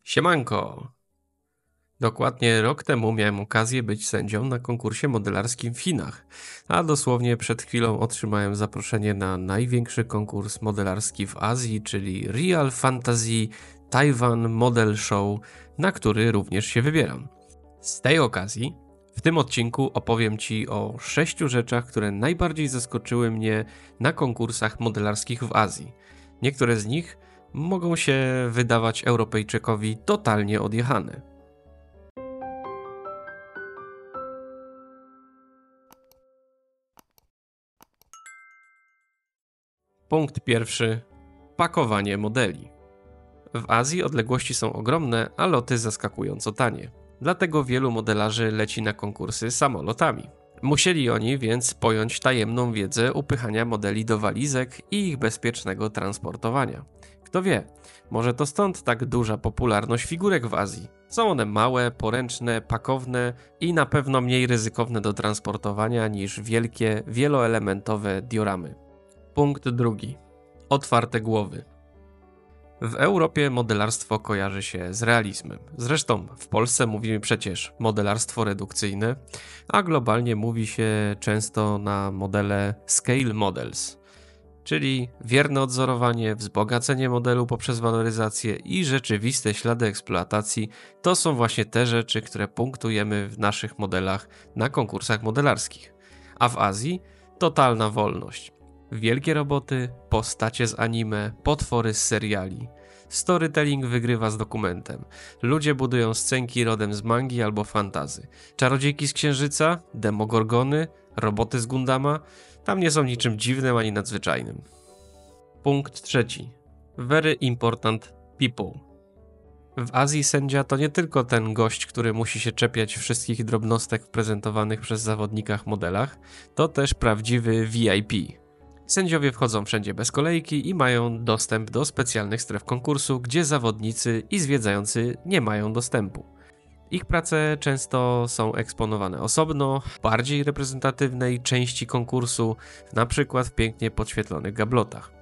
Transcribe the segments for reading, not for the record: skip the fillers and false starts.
Siemanko! Dokładnie rok temu miałem okazję być sędzią na konkursie modelarskim w Chinach, a dosłownie przed chwilą otrzymałem zaproszenie na największy konkurs modelarski w Azji, czyli Real Fantasy Taiwan Model Show, na który również się wybieram. Z tej okazji w tym odcinku opowiem Ci o 6 rzeczach, które najbardziej zaskoczyły mnie na konkursach modelarskich w Azji. Niektóre z nich mogą się wydawać Europejczykowi totalnie odjechane. Punkt pierwszy. Pakowanie modeli. W Azji odległości są ogromne, a loty zaskakująco tanie. Dlatego wielu modelarzy leci na konkursy samolotami. Musieli oni więc pojąć tajemną wiedzę upychania modeli do walizek i ich bezpiecznego transportowania. Kto wie, może to stąd tak duża popularność figurek w Azji. Są one małe, poręczne, pakowne i na pewno mniej ryzykowne do transportowania niż wielkie, wieloelementowe dioramy. Punkt drugi. Otwarte głowy. W Europie modelarstwo kojarzy się z realizmem. Zresztą w Polsce mówimy przecież modelarstwo redukcyjne, a globalnie mówi się często na modele scale models, czyli wierne odzorowanie, wzbogacenie modelu poprzez waloryzację i rzeczywiste ślady eksploatacji to są właśnie te rzeczy, które punktujemy w naszych modelach na konkursach modelarskich. A w Azji totalna wolność. Wielkie roboty, postacie z anime, potwory z seriali. Storytelling wygrywa z dokumentem. Ludzie budują scenki rodem z mangi albo fantazy. Czarodziejki z Księżyca, demogorgony, roboty z Gundama. Tam nie są niczym dziwnym ani nadzwyczajnym. Punkt trzeci. Very important people. W Azji sędzia to nie tylko ten gość, który musi się czepiać wszystkich drobnostek prezentowanych przez zawodnikach modelach, to też prawdziwy VIP. Sędziowie wchodzą wszędzie bez kolejki i mają dostęp do specjalnych stref konkursu, gdzie zawodnicy i zwiedzający nie mają dostępu. Ich prace często są eksponowane osobno, w bardziej reprezentatywnej części konkursu, na przykład w pięknie podświetlonych gablotach.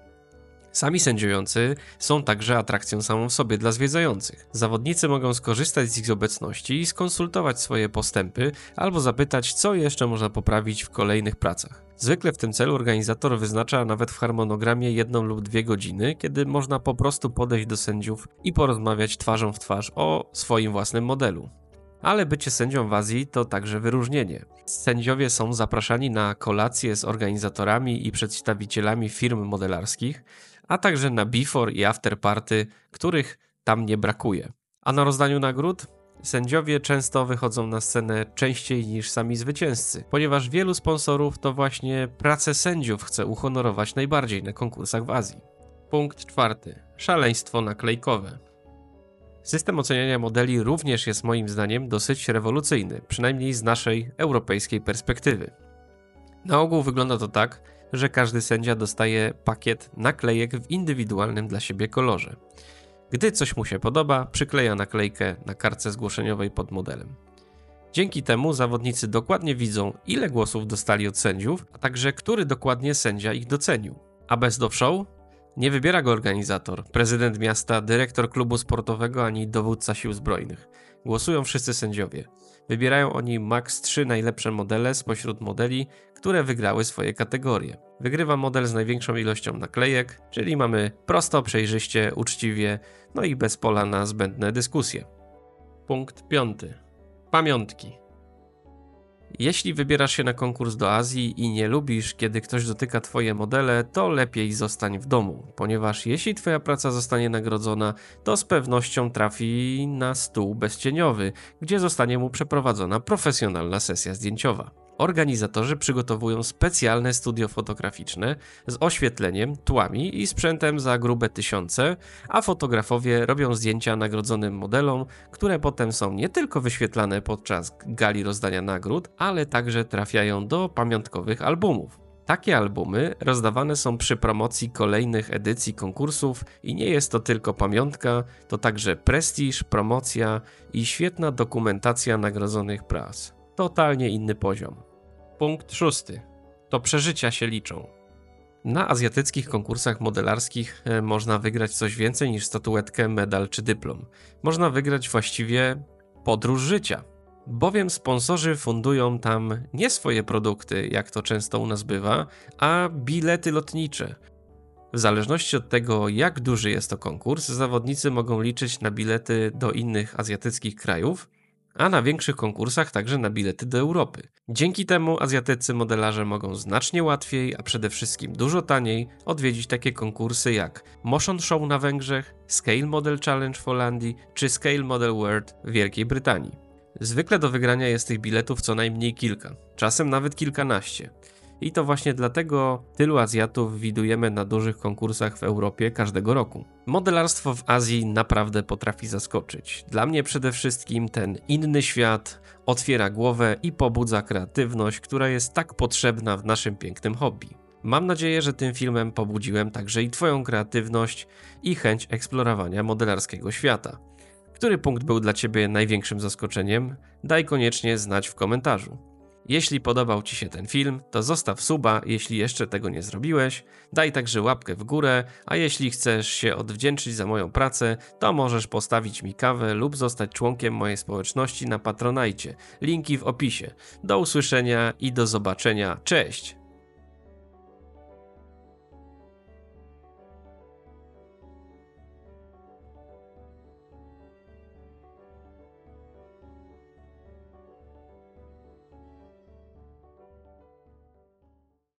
Sami sędziujący są także atrakcją samą w sobie dla zwiedzających. Zawodnicy mogą skorzystać z ich obecności i skonsultować swoje postępy albo zapytać, co jeszcze można poprawić w kolejnych pracach. Zwykle w tym celu organizator wyznacza nawet w harmonogramie 1 lub 2 godziny, kiedy można po prostu podejść do sędziów i porozmawiać twarzą w twarz o swoim własnym modelu. Ale bycie sędzią w Azji to także wyróżnienie. Sędziowie są zapraszani na kolacje z organizatorami i przedstawicielami firm modelarskich, a także na before i after party, których tam nie brakuje. A na rozdaniu nagród? Sędziowie często wychodzą na scenę częściej niż sami zwycięzcy, ponieważ wielu sponsorów to właśnie pracę sędziów chce uhonorować najbardziej na konkursach w Azji. Punkt czwarty. Szaleństwo naklejkowe. System oceniania modeli również jest moim zdaniem dosyć rewolucyjny, przynajmniej z naszej europejskiej perspektywy. Na ogół wygląda to tak, że każdy sędzia dostaje pakiet naklejek w indywidualnym dla siebie kolorze. Gdy coś mu się podoba, przykleja naklejkę na kartce zgłoszeniowej pod modelem. Dzięki temu zawodnicy dokładnie widzą, ile głosów dostali od sędziów, a także który dokładnie sędzia ich docenił. A best of show? Nie wybiera go organizator, prezydent miasta, dyrektor klubu sportowego ani dowódca sił zbrojnych. Głosują wszyscy sędziowie. Wybierają oni maks 3 najlepsze modele spośród modeli, które wygrały swoje kategorie. Wygrywa model z największą ilością naklejek, czyli mamy prosto, przejrzyście, uczciwie, no i bez pola na zbędne dyskusje. Punkt 5. Pamiątki. Jeśli wybierasz się na konkurs do Azji i nie lubisz, kiedy ktoś dotyka twoje modele, to lepiej zostań w domu, ponieważ jeśli twoja praca zostanie nagrodzona, to z pewnością trafi na stół bezcieniowy, gdzie zostanie mu przeprowadzona profesjonalna sesja zdjęciowa. Organizatorzy przygotowują specjalne studio fotograficzne z oświetleniem, tłami i sprzętem za grube tysiące, a fotografowie robią zdjęcia nagrodzonym modelom, które potem są nie tylko wyświetlane podczas gali rozdania nagród, ale także trafiają do pamiątkowych albumów. Takie albumy rozdawane są przy promocji kolejnych edycji konkursów i nie jest to tylko pamiątka, to także prestiż, promocja i świetna dokumentacja nagrodzonych prac. Totalnie inny poziom. Punkt 6. To przeżycia się liczą. Na azjatyckich konkursach modelarskich można wygrać coś więcej niż statuetkę, medal czy dyplom. Można wygrać właściwie podróż życia. Bowiem sponsorzy fundują tam nie swoje produkty, jak to często u nas bywa, a bilety lotnicze. W zależności od tego, jak duży jest to konkurs, zawodnicy mogą liczyć na bilety do innych azjatyckich krajów, a na większych konkursach także na bilety do Europy. Dzięki temu azjatyccy modelarze mogą znacznie łatwiej, a przede wszystkim dużo taniej odwiedzić takie konkursy jak Motion Show na Węgrzech, Scale Model Challenge w Holandii czy Scale Model World w Wielkiej Brytanii. Zwykle do wygrania jest tych biletów co najmniej kilka, czasem nawet kilkanaście. I to właśnie dlatego tylu Azjatów widujemy na dużych konkursach w Europie każdego roku. Modelarstwo w Azji naprawdę potrafi zaskoczyć. Dla mnie przede wszystkim ten inny świat otwiera głowę i pobudza kreatywność, która jest tak potrzebna w naszym pięknym hobby. Mam nadzieję, że tym filmem pobudziłem także i Twoją kreatywność i chęć eksplorowania modelarskiego świata. Który punkt był dla Ciebie największym zaskoczeniem? Daj koniecznie znać w komentarzu. Jeśli podobał Ci się ten film, to zostaw suba, jeśli jeszcze tego nie zrobiłeś, daj także łapkę w górę, a jeśli chcesz się odwdzięczyć za moją pracę, to możesz postawić mi kawę lub zostać członkiem mojej społeczności na Patronite. Linki w opisie. Do usłyszenia i do zobaczenia. Cześć!